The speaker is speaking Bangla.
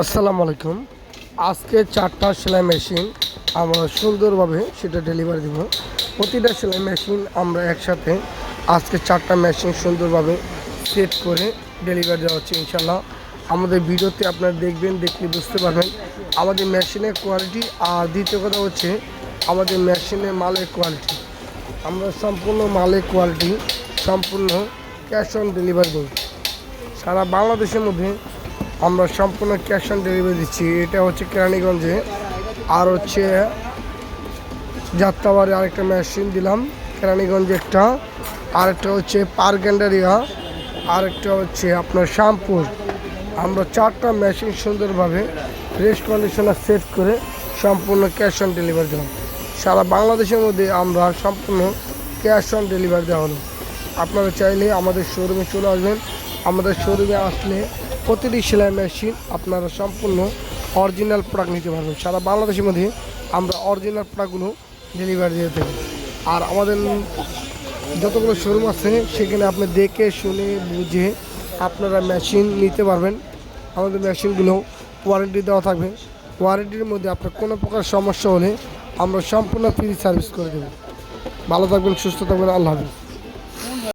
আসসালামু আলাইকুম। আজকে 4টা সেলাই মেশিন আমরা সুন্দরভাবে সেটা ডেলিভারি দেব। প্রতিটা সেলাই মেশিন আমরা একসাথে আজকে 4টা মেশিন সুন্দরভাবে সেট করে ডেলিভারি দেওয়া হচ্ছে ইনশাল্লাহ। আমাদের ভিডিওতে আপনারা দেখবেন, দেখলে বুঝতে পারবেন আমাদের মেশিনের কোয়ালিটি। আর দ্বিতীয় কথা হচ্ছে আমাদের মেশিনের মালের কোয়ালিটি। আমরা সম্পূর্ণ মালের কোয়ালিটি সম্পূর্ণ ক্যাশ অন ডেলিভারি দেব। সারা বাংলাদেশের মধ্যে আমরা সম্পূর্ণ ক্যাশ অন ডেলিভারি দিচ্ছি। এটা হচ্ছে কেরানীগঞ্জে, আর হচ্ছে যাত্রাবাড়ি আরেকটা মেশিন দিলাম, কেরানীগঞ্জে একটা, আরেকটা হচ্ছে পারগেন্ডারিয়া, আরেকটা হচ্ছে আপনার শ্যামপুর। আমরা 4টা মেশিন সুন্দরভাবে রেস্ট কন্ডিশনার সেট করে সম্পূর্ণ ক্যাশ অন ডেলিভারি দিলাম। সারা বাংলাদেশের মধ্যে আমরা সম্পূর্ণ ক্যাশ অন ডেলিভারি দেওয়া হলো। আপনারা চাইলে আমাদের শোরুমে চলে আসবেন। আমাদের শোরুমে আসলে প্রতিটি সেলাই মেশিন আপনারা সম্পূর্ণ অরিজিনাল প্রোডাক্ট নিতে পারবেন। সারা বাংলাদেশের মধ্যে আমরা অরিজিনাল প্রোডাক্টগুলো ডেলিভারি দিয়ে থাকি। আর আমাদের যতগুলো শোরুম আছে সেখানে আপনি দেখে শুনে বুঝে আপনারা মেশিন নিতে পারবেন। আমাদের মেশিনগুলো ওয়ারেন্টি দেওয়া থাকবে। ওয়ারেন্টির মধ্যে আপনার কোনো প্রকার সমস্যা হলে আমরা সম্পূর্ণ ফ্রি সার্ভিস করে দেব। ভালো থাকবেন, সুস্থ থাকবেন। আল্লাহ হাফিজ।